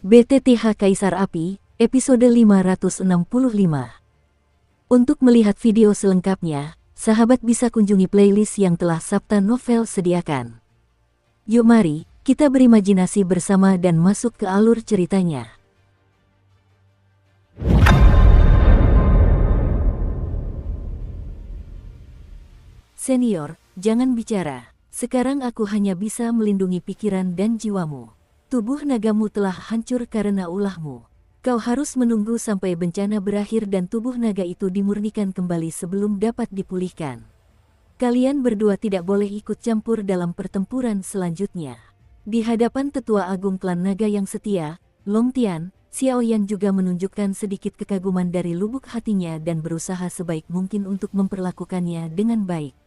BTTH Kaisar Api, episode 565. Untuk melihat video selengkapnya, sahabat bisa kunjungi playlist yang telah Sabta Novel sediakan. Yuk mari, kita berimajinasi bersama dan masuk ke alur ceritanya. Senior, jangan bicara. Sekarang aku hanya bisa melindungi pikiran dan jiwamu. Tubuh nagamu telah hancur karena ulahmu. Kau harus menunggu sampai bencana berakhir dan tubuh naga itu dimurnikan kembali sebelum dapat dipulihkan. Kalian berdua tidak boleh ikut campur dalam pertempuran selanjutnya. Di hadapan tetua agung klan naga yang setia, Long Tian, Xiao Yan juga menunjukkan sedikit kekaguman dari lubuk hatinya dan berusaha sebaik mungkin untuk memperlakukannya dengan baik.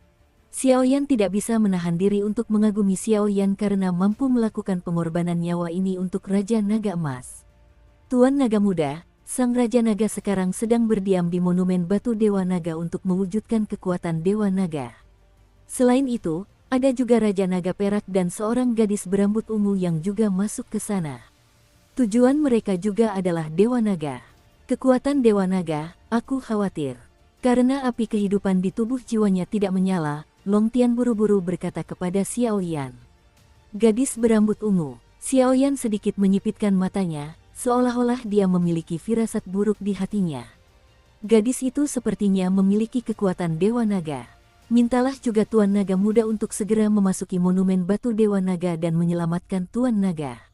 Xiao Yan tidak bisa menahan diri untuk mengagumi Xiao Yan karena mampu melakukan pengorbanan nyawa ini untuk Raja Naga Emas. Tuan Naga Muda, Sang Raja Naga sekarang sedang berdiam di Monumen Batu Dewa Naga untuk mewujudkan kekuatan Dewa Naga. Selain itu, ada juga Raja Naga Perak dan seorang gadis berambut ungu yang juga masuk ke sana. Tujuan mereka juga adalah Dewa Naga. Kekuatan Dewa Naga, aku khawatir. Karena api kehidupan di tubuh jiwanya tidak menyala, Long Tian buru-buru berkata kepada Xiao Yan. Gadis berambut ungu, Xiao Yan sedikit menyipitkan matanya, seolah-olah dia memiliki firasat buruk di hatinya. Gadis itu sepertinya memiliki kekuatan Dewa Naga. Mintalah juga Tuan Naga Muda untuk segera memasuki Monumen Batu Dewa Naga dan menyelamatkan Tuan Naga.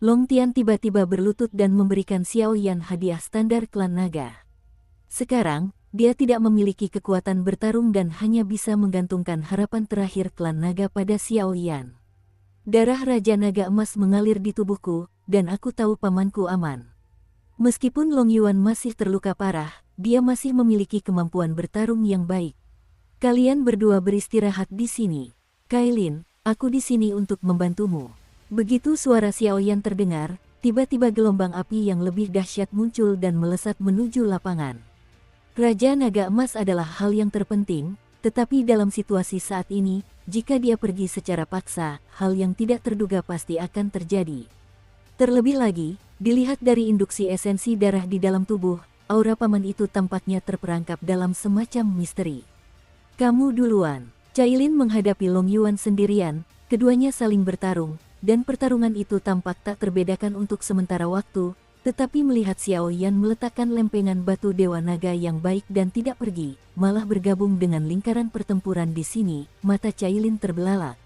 Long Tian tiba-tiba berlutut dan memberikan Xiao Yan hadiah standar klan naga. Sekarang, dia tidak memiliki kekuatan bertarung dan hanya bisa menggantungkan harapan terakhir klan naga pada Xiao Yan. Darah Raja Naga Emas mengalir di tubuhku, dan aku tahu pamanku aman. Meskipun Long Yuan masih terluka parah, dia masih memiliki kemampuan bertarung yang baik. Kalian berdua beristirahat di sini. Kailin, aku di sini untuk membantumu. Begitu suara Xiao Yan terdengar, tiba-tiba gelombang api yang lebih dahsyat muncul dan melesat menuju lapangan. Raja Naga Emas adalah hal yang terpenting, tetapi dalam situasi saat ini, jika dia pergi secara paksa, hal yang tidak terduga pasti akan terjadi. Terlebih lagi, dilihat dari induksi esensi darah di dalam tubuh, aura paman itu tampaknya terperangkap dalam semacam misteri. Kamu duluan. Cailin menghadapi Long Yuan sendirian, keduanya saling bertarung, dan pertarungan itu tampak tak terbedakan untuk sementara waktu. Tetapi melihat Xiao Yan meletakkan lempengan batu Dewa Naga yang baik dan tidak pergi, malah bergabung dengan lingkaran pertempuran di sini, mata Cailin terbelalak.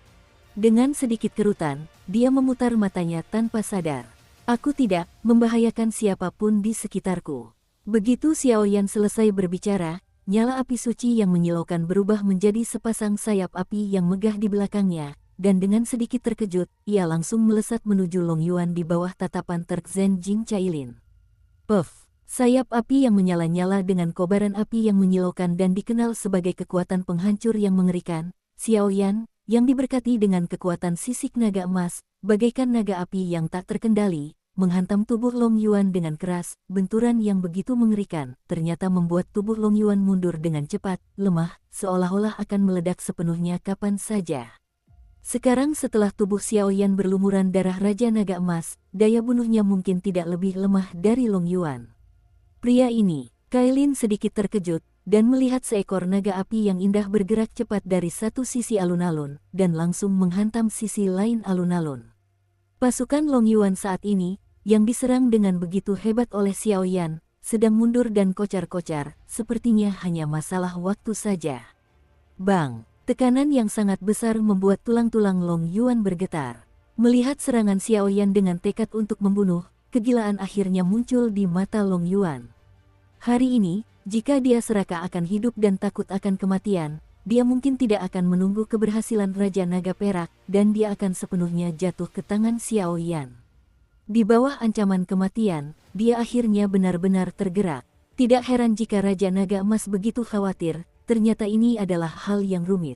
Dengan sedikit kerutan, dia memutar matanya tanpa sadar. Aku tidak membahayakan siapapun di sekitarku. Begitu Xiao Yan selesai berbicara, nyala api suci yang menyilaukan berubah menjadi sepasang sayap api yang megah di belakangnya. Dan dengan sedikit terkejut, ia langsung melesat menuju Long Yuan di bawah tatapan Terkzen Jing Cailin. Puff! Sayap api yang menyala-nyala dengan kobaran api yang menyilaukan dan dikenal sebagai kekuatan penghancur yang mengerikan. Xiao Yan, yang diberkati dengan kekuatan sisik naga emas, bagaikan naga api yang tak terkendali, menghantam tubuh Long Yuan dengan keras. Benturan yang begitu mengerikan, ternyata membuat tubuh Long Yuan mundur dengan cepat, lemah, seolah-olah akan meledak sepenuhnya kapan saja. Sekarang setelah tubuh Xiao Yan berlumuran darah Raja Naga Emas, daya bunuhnya mungkin tidak lebih lemah dari Long Yuan. Pria ini, Kailin sedikit terkejut, dan melihat seekor naga api yang indah bergerak cepat dari satu sisi alun-alun, dan langsung menghantam sisi lain alun-alun. Pasukan Long Yuan saat ini, yang diserang dengan begitu hebat oleh Xiao Yan, sedang mundur dan kocar-kocar, sepertinya hanya masalah waktu saja. Bang! Tekanan yang sangat besar membuat tulang-tulang Long Yuan bergetar. Melihat serangan Xiao Yan dengan tekad untuk membunuh, kegilaan akhirnya muncul di mata Long Yuan. Hari ini, jika dia serakah akan hidup dan takut akan kematian, dia mungkin tidak akan menunggu keberhasilan Raja Naga Perak, dan dia akan sepenuhnya jatuh ke tangan Xiao Yan. Di bawah ancaman kematian, dia akhirnya benar-benar tergerak. Tidak heran jika Raja Naga Emas begitu khawatir. Ternyata ini adalah hal yang rumit.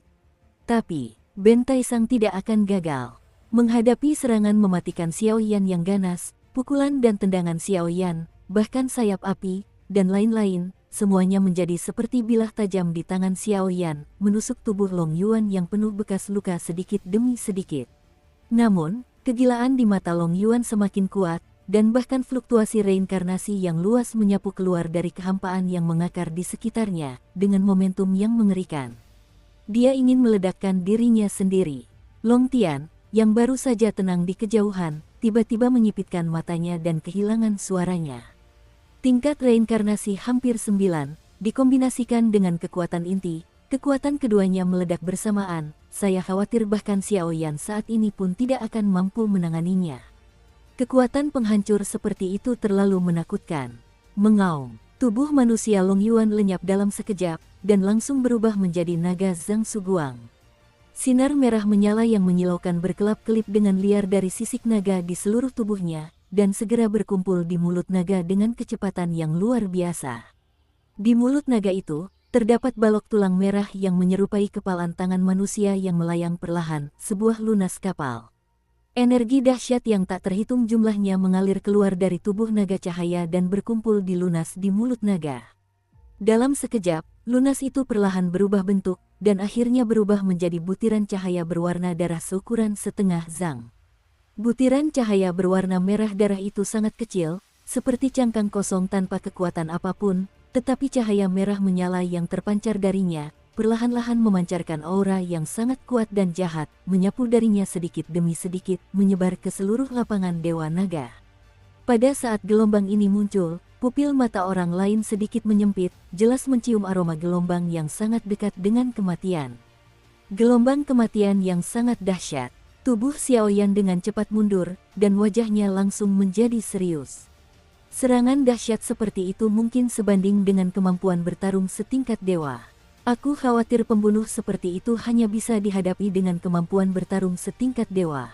Tapi, Bentai Sang tidak akan gagal. Menghadapi serangan mematikan Xiao Yan yang ganas, pukulan dan tendangan Xiao Yan, bahkan sayap api, dan lain-lain, semuanya menjadi seperti bilah tajam di tangan Xiao Yan, menusuk tubuh Long Yuan yang penuh bekas luka sedikit demi sedikit. Namun, kegilaan di mata Long Yuan semakin kuat, dan bahkan fluktuasi reinkarnasi yang luas menyapu keluar dari kehampaan yang mengakar di sekitarnya, dengan momentum yang mengerikan. Dia ingin meledakkan dirinya sendiri. Long Tian, yang baru saja tenang di kejauhan, tiba-tiba menyipitkan matanya dan kehilangan suaranya. Tingkat reinkarnasi hampir 9, dikombinasikan dengan kekuatan inti, kekuatan keduanya meledak bersamaan. Saya khawatir bahkan Xiao Yan saat ini pun tidak akan mampu menanganinya. Kekuatan penghancur seperti itu terlalu menakutkan. Mengaum, tubuh manusia Long Yuan lenyap dalam sekejap, dan langsung berubah menjadi naga Zhang Suguang. Sinar merah menyala yang menyilaukan berkelap-kelip dengan liar dari sisik naga di seluruh tubuhnya, dan segera berkumpul di mulut naga dengan kecepatan yang luar biasa. Di mulut naga itu, terdapat balok tulang merah yang menyerupai kepalan tangan manusia yang melayang perlahan, sebuah lunas kapal. Energi dahsyat yang tak terhitung jumlahnya mengalir keluar dari tubuh naga cahaya dan berkumpul di lunas di mulut naga. Dalam sekejap, lunas itu perlahan berubah bentuk, dan akhirnya berubah menjadi butiran cahaya berwarna darah seukuran setengah zang. Butiran cahaya berwarna merah darah itu sangat kecil, seperti cangkang kosong tanpa kekuatan apapun, tetapi cahaya merah menyala yang terpancar darinya, perlahan-lahan memancarkan aura yang sangat kuat dan jahat, menyapu darinya sedikit demi sedikit, menyebar ke seluruh lapangan Dewa Naga. Pada saat gelombang ini muncul, pupil mata orang lain sedikit menyempit, jelas mencium aroma gelombang yang sangat dekat dengan kematian. Gelombang kematian yang sangat dahsyat. Tubuh Xiao Yan dengan cepat mundur, dan wajahnya langsung menjadi serius. Serangan dahsyat seperti itu mungkin sebanding dengan kemampuan bertarung setingkat dewa. Aku khawatir pembunuh seperti itu hanya bisa dihadapi dengan kemampuan bertarung setingkat dewa.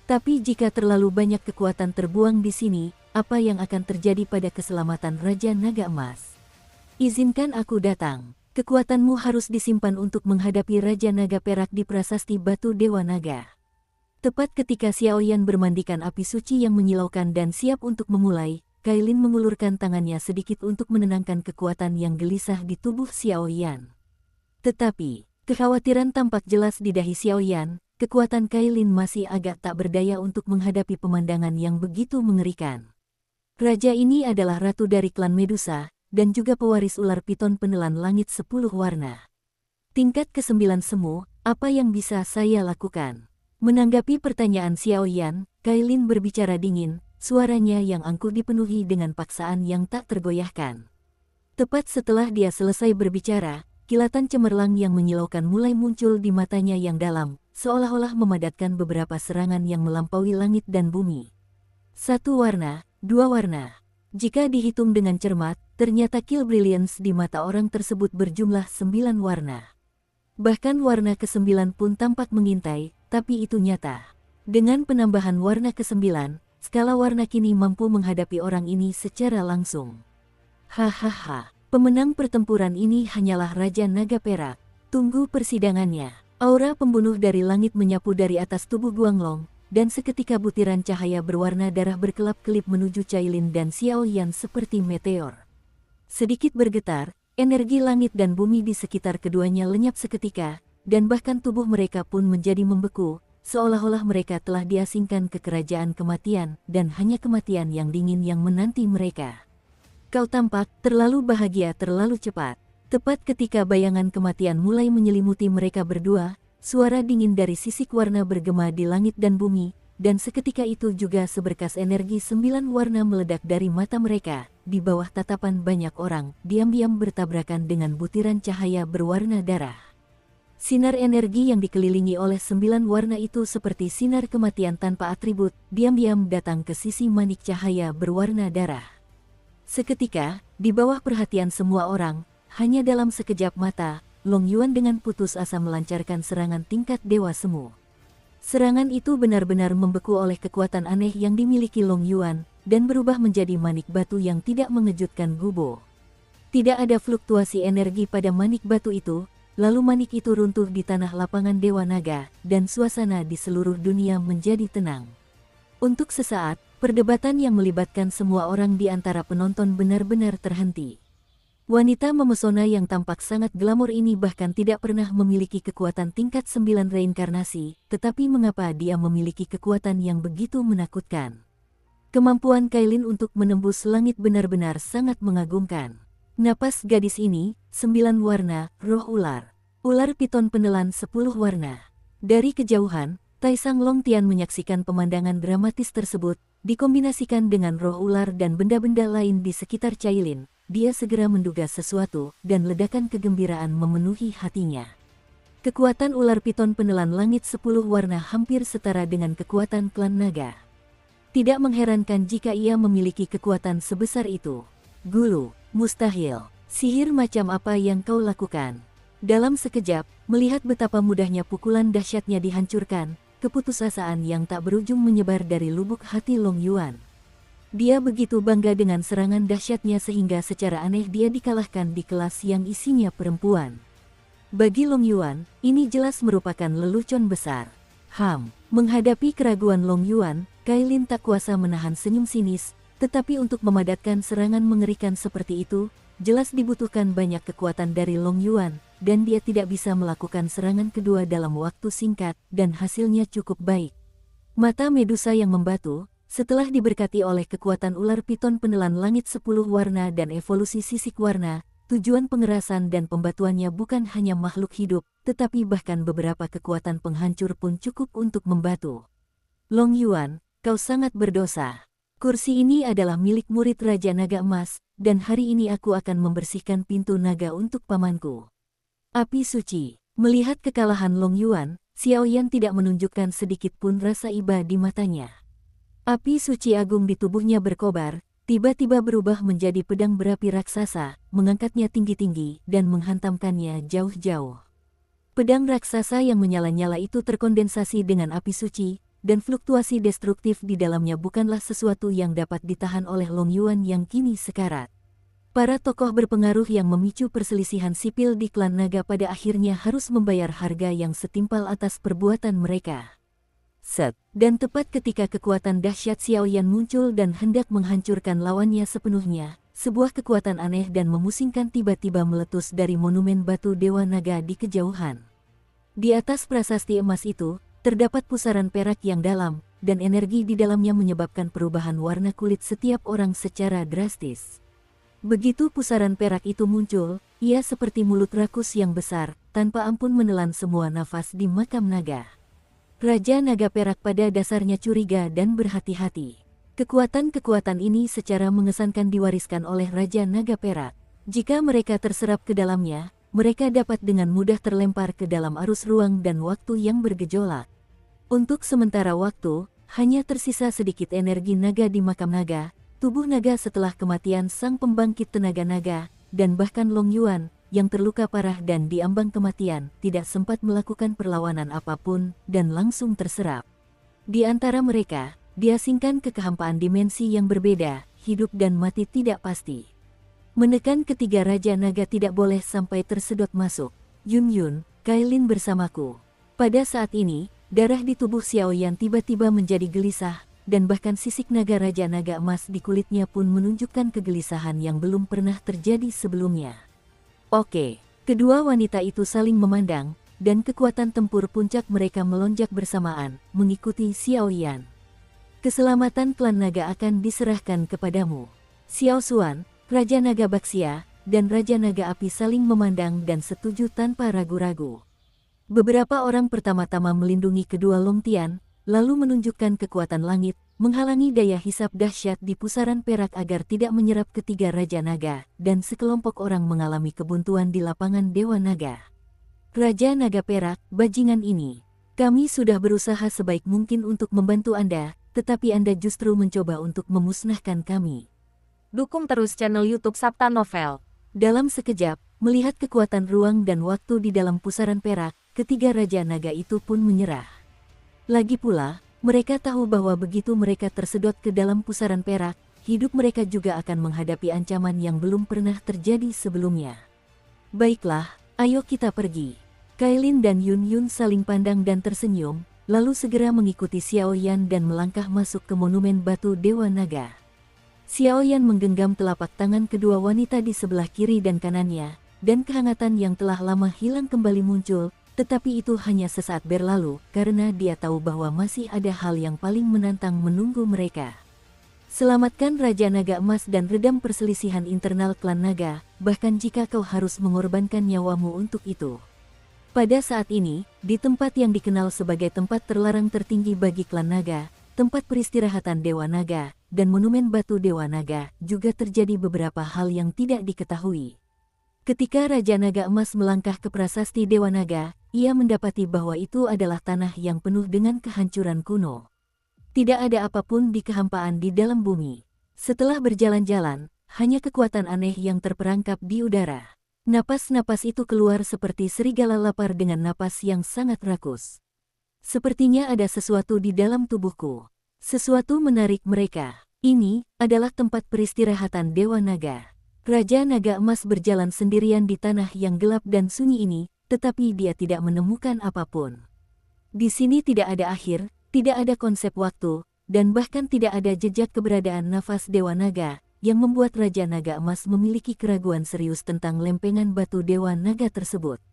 Tapi jika terlalu banyak kekuatan terbuang di sini, apa yang akan terjadi pada keselamatan Raja Naga Emas? Izinkan aku datang. Kekuatanmu harus disimpan untuk menghadapi Raja Naga Perak di prasasti Batu Dewa Naga. Tepat ketika Xiao Yan bermandikan api suci yang menyilaukan dan siap untuk memulai, Kailin mengulurkan tangannya sedikit untuk menenangkan kekuatan yang gelisah di tubuh Xiao Yan. Tetapi, kekhawatiran tampak jelas di dahi Xiao Yan, kekuatan Kailin masih agak tak berdaya untuk menghadapi pemandangan yang begitu mengerikan. Raja ini adalah ratu dari klan Medusa, dan juga pewaris ular piton penelan langit 10 warna. Tingkat ke-9 semu, apa yang bisa saya lakukan? Menanggapi pertanyaan Xiao Yan, Kailin berbicara dingin, suaranya yang angkuh dipenuhi dengan paksaan yang tak tergoyahkan. Tepat setelah dia selesai berbicara, kilatan cemerlang yang menyilaukan mulai muncul di matanya yang dalam, seolah-olah memadatkan beberapa serangan yang melampaui langit dan bumi. 1 warna, 2 warna. Jika dihitung dengan cermat, ternyata kill brilliance di mata orang tersebut berjumlah 9 warna. Bahkan warna ke-9 pun tampak mengintai, tapi itu nyata. Dengan penambahan warna ke-9, skala warna kini mampu menghadapi orang ini secara langsung. Hahaha. Pemenang pertempuran ini hanyalah Raja Naga Perak. Tunggu persidangannya. Aura pembunuh dari langit menyapu dari atas tubuh Guanglong, dan seketika butiran cahaya berwarna darah berkelap-kelip menuju Cailin dan Xiao Yan seperti meteor. Sedikit bergetar, energi langit dan bumi di sekitar keduanya lenyap seketika, dan bahkan tubuh mereka pun menjadi membeku, seolah-olah mereka telah diasingkan ke kerajaan kematian, dan hanya kematian yang dingin yang menanti mereka. Kau tampak terlalu bahagia terlalu cepat. Tepat ketika bayangan kematian mulai menyelimuti mereka berdua, suara dingin dari sisik warna bergema di langit dan bumi, dan seketika itu juga seberkas energi 9 warna meledak dari mata mereka. Di bawah tatapan banyak orang, diam-diam bertabrakan dengan butiran cahaya berwarna darah. Sinar energi yang dikelilingi oleh 9 warna itu seperti sinar kematian tanpa atribut, diam-diam datang ke sisi manik cahaya berwarna darah. Seketika, di bawah perhatian semua orang, hanya dalam sekejap mata, Long Yuan dengan putus asa melancarkan serangan tingkat Dewa Semu. Serangan itu benar-benar membeku oleh kekuatan aneh yang dimiliki Long Yuan, dan berubah menjadi manik batu yang tidak mengejutkan Gubo. Tidak ada fluktuasi energi pada manik batu itu, lalu manik itu runtuh di tanah lapangan Dewa Naga, dan suasana di seluruh dunia menjadi tenang. Untuk sesaat, perdebatan yang melibatkan semua orang di antara penonton benar-benar terhenti. Wanita memesona yang tampak sangat glamor ini bahkan tidak pernah memiliki kekuatan tingkat 9 reinkarnasi, tetapi mengapa dia memiliki kekuatan yang begitu menakutkan? Kemampuan Kailin untuk menembus langit benar-benar sangat mengagumkan. Napas gadis ini, 9 warna, roh ular. Ular piton penelan 10 warna. Dari kejauhan, Taisang Longtian menyaksikan pemandangan dramatis tersebut, dikombinasikan dengan roh ular dan benda-benda lain di sekitar Cailin. Dia segera menduga sesuatu, dan ledakan kegembiraan memenuhi hatinya. Kekuatan ular piton penelan langit 10 warna hampir setara dengan kekuatan klan naga. Tidak mengherankan jika ia memiliki kekuatan sebesar itu. Gulu, mustahil. Sihir macam apa yang kau lakukan? Dalam sekejap, melihat betapa mudahnya pukulan dahsyatnya dihancurkan, keputusasaan yang tak berujung menyebar dari lubuk hati Long Yuan. Dia begitu bangga dengan serangan dahsyatnya sehingga secara aneh dia dikalahkan di kelas yang isinya perempuan. Bagi Long Yuan, ini jelas merupakan lelucon besar. Menghadapi keraguan Long Yuan, Kailin tak kuasa menahan senyum sinis, tetapi untuk memadatkan serangan mengerikan seperti itu, jelas dibutuhkan banyak kekuatan dari Long Yuan, dan dia tidak bisa melakukan serangan kedua dalam waktu singkat, dan hasilnya cukup baik. Mata Medusa yang membatu, setelah diberkati oleh kekuatan ular piton penelan langit 10 warna dan evolusi sisik warna, tujuan pengerasan dan pembatuannya bukan hanya makhluk hidup, tetapi bahkan beberapa kekuatan penghancur pun cukup untuk membatu. Long Yuan, kau sangat berdosa. Kursi ini adalah milik murid Raja Naga Emas, dan hari ini aku akan membersihkan pintu naga untuk pamanku. Api suci. Melihat kekalahan Long Yuan, Xiaoyan tidak menunjukkan sedikit pun rasa iba di matanya. Api suci agung di tubuhnya berkobar, tiba-tiba berubah menjadi pedang berapi raksasa, mengangkatnya tinggi-tinggi dan menghantamkannya jauh-jauh. Pedang raksasa yang menyala-nyala itu terkondensasi dengan api suci, dan fluktuasi destruktif di dalamnya bukanlah sesuatu yang dapat ditahan oleh Long Yuan yang kini sekarat. Para tokoh berpengaruh yang memicu perselisihan sipil di klan naga pada akhirnya harus membayar harga yang setimpal atas perbuatan mereka. Dan tepat ketika kekuatan dahsyat Xiaoyan muncul dan hendak menghancurkan lawannya sepenuhnya, sebuah kekuatan aneh dan memusingkan tiba-tiba meletus dari monumen batu Dewa Naga di kejauhan. Di atas prasasti emas itu, terdapat pusaran perak yang dalam, dan energi di dalamnya menyebabkan perubahan warna kulit setiap orang secara drastis. Begitu pusaran perak itu muncul, ia seperti mulut rakus yang besar, tanpa ampun menelan semua nafas di makam naga. Raja Naga Perak pada dasarnya curiga dan berhati-hati. Kekuatan-kekuatan ini secara mengesankan diwariskan oleh Raja Naga Perak. Jika mereka terserap ke dalamnya, mereka dapat dengan mudah terlempar ke dalam arus ruang dan waktu yang bergejolak. Untuk sementara waktu, hanya tersisa sedikit energi naga di makam naga, tubuh naga setelah kematian sang pembangkit tenaga naga, dan bahkan Long Yuan, yang terluka parah dan diambang kematian, tidak sempat melakukan perlawanan apapun, dan langsung terserap. Di antara mereka, diasingkan ke kehampaan dimensi yang berbeda, hidup dan mati tidak pasti. Menekan ketiga Raja Naga tidak boleh sampai tersedot masuk. Yun, Kailin bersamaku. Pada saat ini, darah di tubuh Xiaoyan tiba-tiba menjadi gelisah, dan bahkan sisik naga Raja Naga Emas di kulitnya pun menunjukkan kegelisahan yang belum pernah terjadi sebelumnya. Oke, kedua wanita itu saling memandang, dan kekuatan tempur puncak mereka melonjak bersamaan, mengikuti Xiaoyan. Keselamatan klan naga akan diserahkan kepadamu. Xiao Xuan, Raja Naga Baxia, dan Raja Naga Api saling memandang dan setuju tanpa ragu-ragu. Beberapa orang pertama-tama melindungi kedua Longtian, lalu menunjukkan kekuatan langit, menghalangi daya hisap dahsyat di pusaran perak agar tidak menyerap ketiga Raja Naga, dan sekelompok orang mengalami kebuntuan di lapangan Dewa Naga. Raja Naga Perak, bajingan ini. Kami sudah berusaha sebaik mungkin untuk membantu Anda, tetapi Anda justru mencoba untuk memusnahkan kami. Dukung terus channel YouTube Sabta Novel. Dalam sekejap, melihat kekuatan ruang dan waktu di dalam pusaran perak, ketiga Raja Naga itu pun menyerah. Lagi pula, mereka tahu bahwa begitu mereka tersedot ke dalam pusaran perak, hidup mereka juga akan menghadapi ancaman yang belum pernah terjadi sebelumnya. Baiklah, ayo kita pergi. Kailin dan Yun saling pandang dan tersenyum, lalu segera mengikuti Xiaoyan dan melangkah masuk ke monumen batu Dewa Naga. Xiaoyan menggenggam telapak tangan kedua wanita di sebelah kiri dan kanannya, dan kehangatan yang telah lama hilang kembali muncul, tetapi itu hanya sesaat berlalu, karena dia tahu bahwa masih ada hal yang paling menantang menunggu mereka. Selamatkan Raja Naga Emas dan redam perselisihan internal klan naga, bahkan jika kau harus mengorbankan nyawamu untuk itu. Pada saat ini, di tempat yang dikenal sebagai tempat terlarang tertinggi bagi klan naga, tempat peristirahatan Dewa Naga, dan monumen batu Dewa Naga, juga terjadi beberapa hal yang tidak diketahui. Ketika Raja Naga Emas melangkah ke prasasti Dewa Naga, ia mendapati bahwa itu adalah tanah yang penuh dengan kehancuran kuno. Tidak ada apapun di kehampaan di dalam bumi. Setelah berjalan-jalan, hanya kekuatan aneh yang terperangkap di udara. Napas-napas itu keluar seperti serigala lapar dengan napas yang sangat rakus. Sepertinya ada sesuatu di dalam tubuhku. Sesuatu menarik mereka. Ini adalah tempat peristirahatan Dewa Naga. Raja Naga Emas berjalan sendirian di tanah yang gelap dan sunyi ini, tetapi dia tidak menemukan apapun. Di sini tidak ada akhir, tidak ada konsep waktu, dan bahkan tidak ada jejak keberadaan nafas Dewa Naga, yang membuat Raja Naga Emas memiliki keraguan serius tentang lempengan batu Dewa Naga tersebut.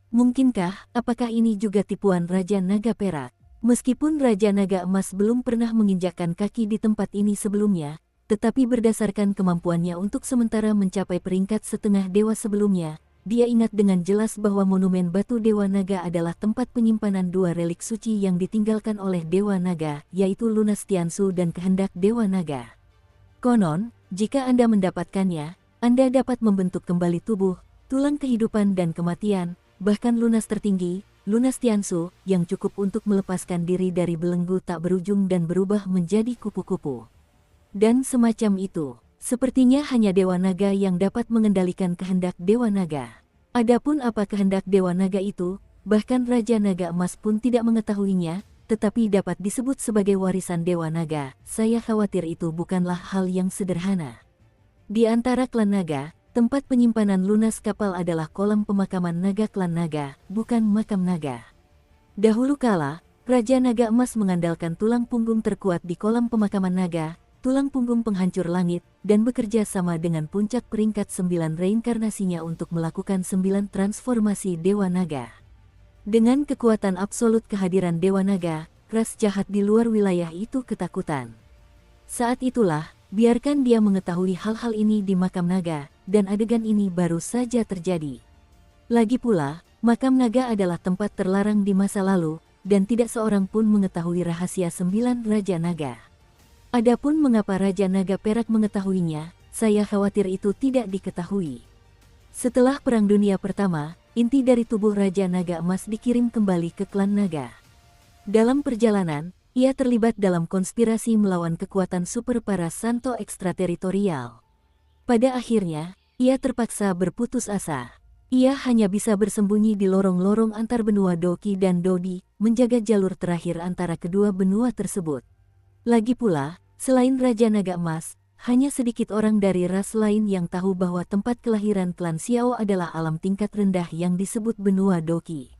Mungkinkah, apakah ini juga tipuan Raja Naga Perak? Meskipun Raja Naga Emas belum pernah menginjakkan kaki di tempat ini sebelumnya, tetapi berdasarkan kemampuannya untuk sementara mencapai peringkat setengah dewa sebelumnya, dia ingat dengan jelas bahwa monumen batu Dewa Naga adalah tempat penyimpanan dua relik suci yang ditinggalkan oleh Dewa Naga, yaitu Lunas Tiansu dan Kehendak Dewa Naga. Konon, jika Anda mendapatkannya, Anda dapat membentuk kembali tubuh, tulang kehidupan dan kematian, bahkan lunas tertinggi, Lunas Tiansu, yang cukup untuk melepaskan diri dari belenggu tak berujung dan berubah menjadi kupu-kupu. Dan semacam itu. Sepertinya hanya Dewa Naga yang dapat mengendalikan kehendak Dewa Naga. Adapun apa kehendak Dewa Naga itu, bahkan Raja Naga Emas pun tidak mengetahuinya, tetapi dapat disebut sebagai warisan Dewa Naga. Saya khawatir itu bukanlah hal yang sederhana. Di antara klan naga, tempat penyimpanan lunas kapal adalah kolam pemakaman naga klan naga, bukan makam naga. Dahulu kala, Raja Naga Emas mengandalkan tulang punggung terkuat di kolam pemakaman naga, tulang punggung penghancur langit, dan bekerja sama dengan puncak peringkat 9 reinkarnasinya untuk melakukan 9 transformasi Dewa Naga. Dengan kekuatan absolut kehadiran Dewa Naga, ras jahat di luar wilayah itu ketakutan. Saat itulah, biarkan dia mengetahui hal-hal ini di makam naga, dan adegan ini baru saja terjadi. Lagi pula, makam naga adalah tempat terlarang di masa lalu, dan tidak seorang pun mengetahui rahasia 9 Raja Naga. Adapun mengapa Raja Naga Perak mengetahuinya, saya khawatir itu tidak diketahui. Setelah Perang Dunia Pertama, inti dari tubuh Raja Naga Emas dikirim kembali ke klan naga. Dalam perjalanan, ia terlibat dalam konspirasi melawan kekuatan super para Santo ekstrateritorial. Pada akhirnya, ia terpaksa berputus asa. Ia hanya bisa bersembunyi di lorong-lorong antar benua Doki dan Dodi, menjaga jalur terakhir antara kedua benua tersebut. Lagi pula, selain Raja Naga Emas, hanya sedikit orang dari ras lain yang tahu bahwa tempat kelahiran klan Xiao adalah alam tingkat rendah yang disebut benua Doki.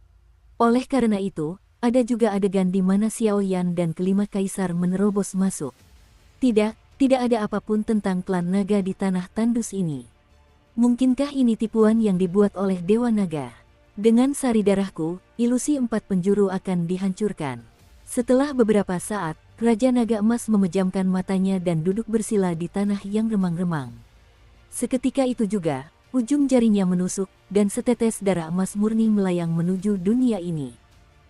Oleh karena itu, ada juga adegan di mana Xiao Yan dan kelima kaisar menerobos masuk. Tidak ada apapun tentang klan naga di tanah tandus ini. Mungkinkah ini tipuan yang dibuat oleh Dewa Naga? Dengan sari darahku, ilusi 4 penjuru akan dihancurkan. Setelah beberapa saat, Raja Naga Emas memejamkan matanya dan duduk bersila di tanah yang remang-remang. Seketika itu juga, ujung jarinya menusuk, dan setetes darah emas murni melayang menuju dunia ini.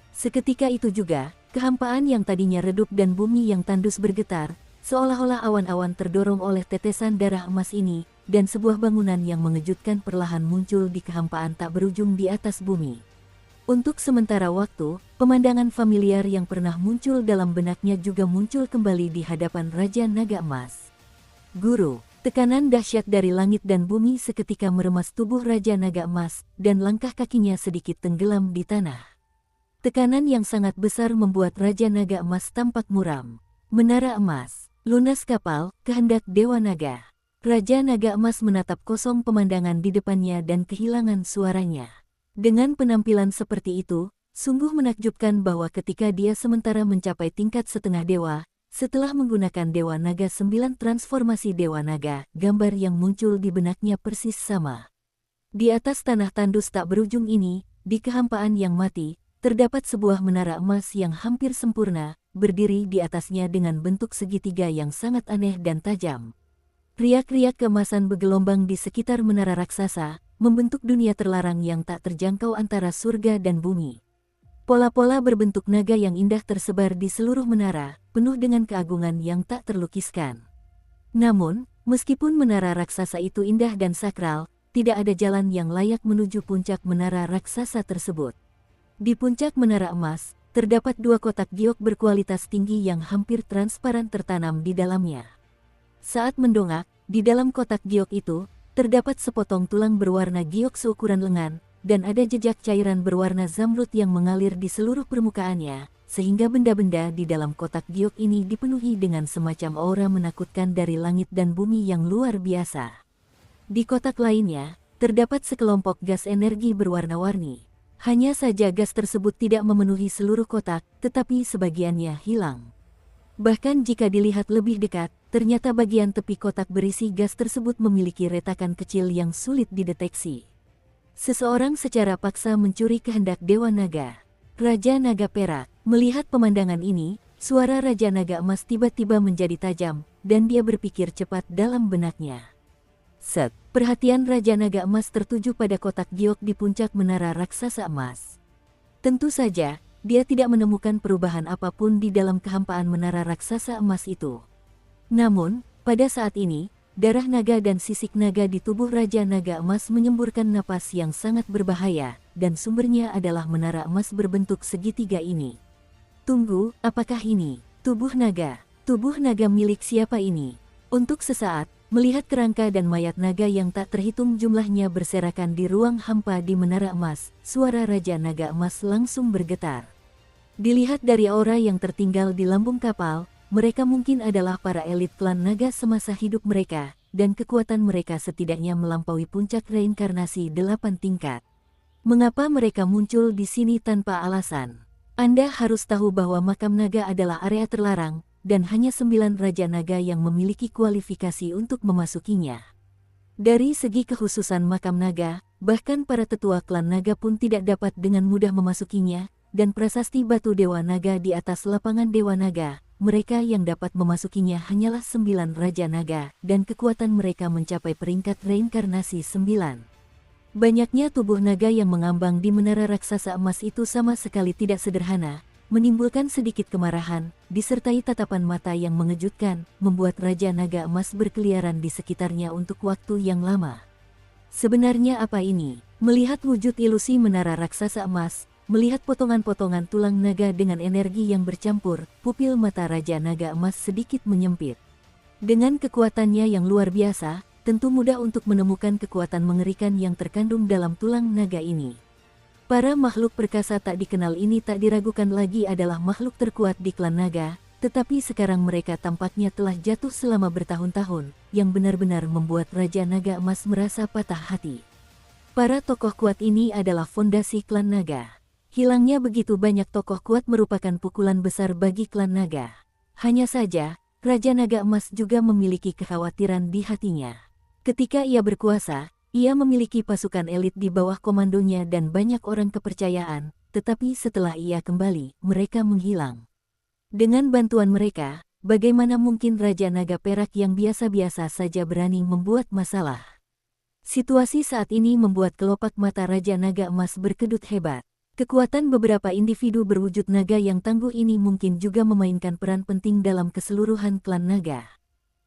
Seketika itu juga, kehampaan yang tadinya redup dan bumi yang tandus bergetar, seolah-olah awan-awan terdorong oleh tetesan darah emas ini, dan sebuah bangunan yang mengejutkan perlahan muncul di kehampaan tak berujung di atas bumi. Untuk sementara waktu, pemandangan familiar yang pernah muncul dalam benaknya juga muncul kembali di hadapan Raja Naga Emas. Guru, tekanan dahsyat dari langit dan bumi seketika meremas tubuh Raja Naga Emas, dan langkah kakinya sedikit tenggelam di tanah. Tekanan yang sangat besar membuat Raja Naga Emas tampak muram. Menara emas, lunas kapal, kehendak Dewa Naga. Raja Naga Emas menatap kosong pemandangan di depannya dan kehilangan suaranya. Dengan penampilan seperti itu, sungguh menakjubkan bahwa ketika dia sementara mencapai tingkat setengah dewa, setelah menggunakan Dewa Naga 9 transformasi Dewa Naga, gambar yang muncul di benaknya persis sama. Di atas tanah tandus tak berujung ini, di kehampaan yang mati, terdapat sebuah menara emas yang hampir sempurna, berdiri di atasnya dengan bentuk segitiga yang sangat aneh dan tajam. Riak-riak keemasan bergelombang di sekitar menara raksasa, membentuk dunia terlarang yang tak terjangkau antara surga dan bumi. Pola-pola berbentuk naga yang indah tersebar di seluruh menara, penuh dengan keagungan yang tak terlukiskan. Namun, meskipun menara raksasa itu indah dan sakral, tidak ada jalan yang layak menuju puncak menara raksasa tersebut. Di puncak menara emas, terdapat dua kotak giok berkualitas tinggi yang hampir transparan tertanam di dalamnya. Saat mendongak, di dalam kotak giok itu, terdapat sepotong tulang berwarna giok seukuran lengan, dan ada jejak cairan berwarna zamrud yang mengalir di seluruh permukaannya, sehingga benda-benda di dalam kotak giok ini dipenuhi dengan semacam aura menakutkan dari langit dan bumi yang luar biasa. Di kotak lainnya, terdapat sekelompok gas energi berwarna-warni. Hanya saja gas tersebut tidak memenuhi seluruh kotak, tetapi sebagiannya hilang. Bahkan jika dilihat lebih dekat, ternyata bagian tepi kotak berisi gas tersebut memiliki retakan kecil yang sulit dideteksi. Seseorang secara paksa mencuri kehendak Dewa Naga. Raja Naga Perak, melihat pemandangan ini, suara Raja Naga Emas tiba-tiba menjadi tajam, dan dia berpikir cepat dalam benaknya. Perhatian Raja Naga Emas tertuju pada kotak giok di puncak menara raksasa emas. Tentu saja, dia tidak menemukan perubahan apapun di dalam kehampaan menara raksasa emas itu. Namun, pada saat ini, darah naga dan sisik naga di tubuh Raja Naga Emas menyemburkan napas yang sangat berbahaya, dan sumbernya adalah menara emas berbentuk segitiga ini. Tunggu, apakah ini tubuh naga? Tubuh naga milik siapa ini? Untuk sesaat, melihat kerangka dan mayat naga yang tak terhitung jumlahnya berserakan di ruang hampa di menara emas, suara Raja Naga Emas langsung bergetar. Dilihat dari aura yang tertinggal di lambung kapal, mereka mungkin adalah para elit klan naga semasa hidup mereka, dan kekuatan mereka setidaknya melampaui puncak reinkarnasi 8 tingkat. Mengapa mereka muncul di sini tanpa alasan? Anda harus tahu bahwa makam naga adalah area terlarang, dan hanya 9 Raja Naga yang memiliki kualifikasi untuk memasukinya. Dari segi kekhususan makam naga, bahkan para tetua klan naga pun tidak dapat dengan mudah memasukinya, dan prasasti batu Dewa Naga di atas lapangan Dewa Naga, mereka yang dapat memasukinya hanyalah 9 Raja Naga, dan kekuatan mereka mencapai peringkat reinkarnasi 9. Banyaknya tubuh naga yang mengambang di menara raksasa emas itu sama sekali tidak sederhana, menimbulkan sedikit kemarahan, disertai tatapan mata yang mengejutkan, membuat Raja Naga Emas berkeliaran di sekitarnya untuk waktu yang lama. Sebenarnya apa ini? Melihat wujud ilusi menara raksasa emas, melihat potongan-potongan tulang naga dengan energi yang bercampur, pupil mata Raja Naga Emas sedikit menyempit. Dengan kekuatannya yang luar biasa, tentu mudah untuk menemukan kekuatan mengerikan yang terkandung dalam tulang naga ini. Para makhluk perkasa tak dikenal ini tak diragukan lagi adalah makhluk terkuat di klan naga, tetapi sekarang mereka tampaknya telah jatuh selama bertahun-tahun, yang benar-benar membuat Raja Naga Emas merasa patah hati. Para tokoh kuat ini adalah fondasi klan naga. Hilangnya begitu banyak tokoh kuat merupakan pukulan besar bagi klan naga. Hanya saja, Raja Naga Emas juga memiliki kekhawatiran di hatinya. Ketika ia berkuasa, ia memiliki pasukan elit di bawah komandonya dan banyak orang kepercayaan, tetapi setelah ia kembali, mereka menghilang. Dengan bantuan mereka, bagaimana mungkin Raja Naga Perak yang biasa-biasa saja berani membuat masalah? Situasi saat ini membuat kelopak mata Raja Naga Emas berkedut hebat. Kekuatan beberapa individu berwujud naga yang tangguh ini mungkin juga memainkan peran penting dalam keseluruhan klan naga.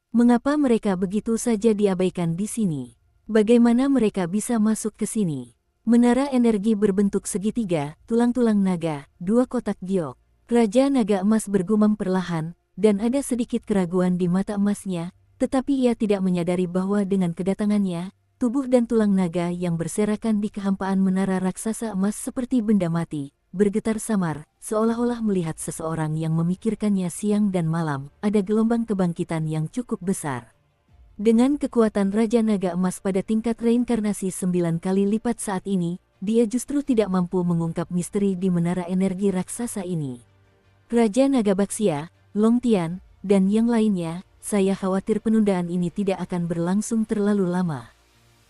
Mengapa mereka begitu saja diabaikan di sini? Bagaimana mereka bisa masuk ke sini? Menara energi berbentuk segitiga, tulang-tulang naga, 2 kotak giok. Raja Naga Emas bergumam perlahan, dan ada sedikit keraguan di mata emasnya, tetapi ia tidak menyadari bahwa dengan kedatangannya, tubuh dan tulang naga yang berserakan di kehampaan menara raksasa emas seperti benda mati, bergetar samar, seolah-olah melihat seseorang yang memikirkannya siang dan malam. Ada gelombang kebangkitan yang cukup besar. Dengan kekuatan Raja Naga Emas pada tingkat reinkarnasi 9 kali lipat saat ini, dia justru tidak mampu mengungkap misteri di menara energi raksasa ini. Raja Naga Baxia, Long Tian, dan yang lainnya, saya khawatir penundaan ini tidak akan berlangsung terlalu lama.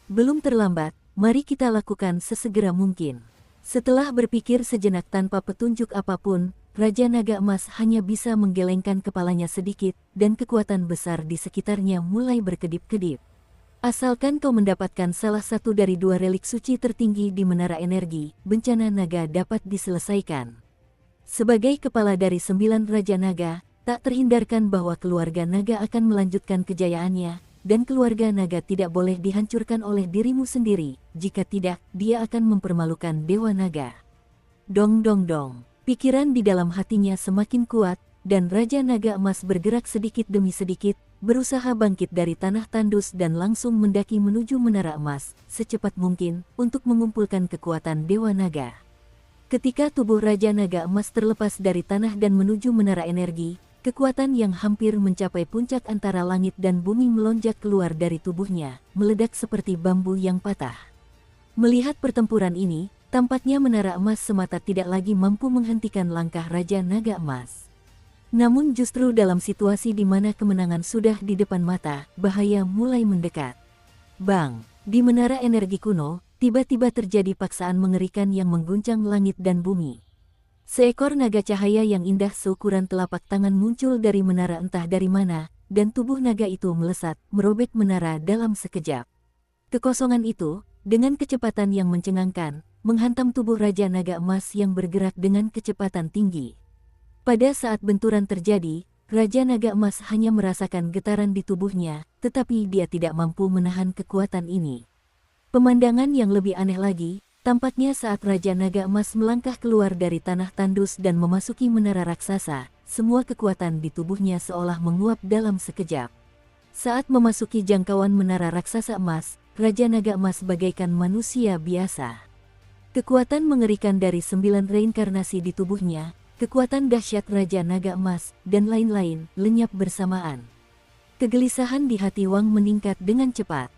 Belum terlambat, mari kita lakukan sesegera mungkin. Setelah berpikir sejenak tanpa petunjuk apapun, Raja Naga Emas hanya bisa menggelengkan kepalanya sedikit dan kekuatan besar di sekitarnya mulai berkedip-kedip. Asalkan kau mendapatkan salah satu dari 2 relik suci tertinggi di menara energi, bencana naga dapat diselesaikan. Sebagai kepala dari 9 Raja Naga, tak terhindarkan bahwa keluarga naga akan melanjutkan kejayaannya, dan keluarga naga tidak boleh dihancurkan oleh dirimu sendiri, jika tidak, dia akan mempermalukan Dewa Naga. Dong dong dong, pikiran di dalam hatinya semakin kuat, dan Raja Naga Emas bergerak sedikit demi sedikit, berusaha bangkit dari tanah tandus dan langsung mendaki menuju menara emas, secepat mungkin, untuk mengumpulkan kekuatan Dewa Naga. Ketika tubuh Raja Naga Emas terlepas dari tanah dan menuju menara energi, kekuatan yang hampir mencapai puncak antara langit dan bumi melonjak keluar dari tubuhnya, meledak seperti bambu yang patah. Melihat pertempuran ini, tampaknya menara emas semata tidak lagi mampu menghentikan langkah Raja Naga Emas. Namun justru dalam situasi di mana kemenangan sudah di depan mata, bahaya mulai mendekat. Bang! Di menara energi kuno, tiba-tiba terjadi paksaan mengerikan yang mengguncang langit dan bumi. Seekor naga cahaya yang indah seukuran telapak tangan muncul dari menara entah dari mana, dan tubuh naga itu melesat, merobek menara dalam sekejap. Kekosongan itu, dengan kecepatan yang mencengangkan, menghantam tubuh Raja Naga Emas yang bergerak dengan kecepatan tinggi. Pada saat benturan terjadi, Raja Naga Emas hanya merasakan getaran di tubuhnya, tetapi dia tidak mampu menahan kekuatan ini. Pemandangan yang lebih aneh lagi, tampaknya saat Raja Naga Emas melangkah keluar dari tanah tandus dan memasuki menara raksasa, semua kekuatan di tubuhnya seolah menguap dalam sekejap. Saat memasuki jangkauan menara raksasa emas, Raja Naga Emas bagaikan manusia biasa. Kekuatan mengerikan dari 9 reinkarnasi di tubuhnya, kekuatan dahsyat Raja Naga Emas, dan lain-lain, lenyap bersamaan. Kegelisahan di hati Wang meningkat dengan cepat.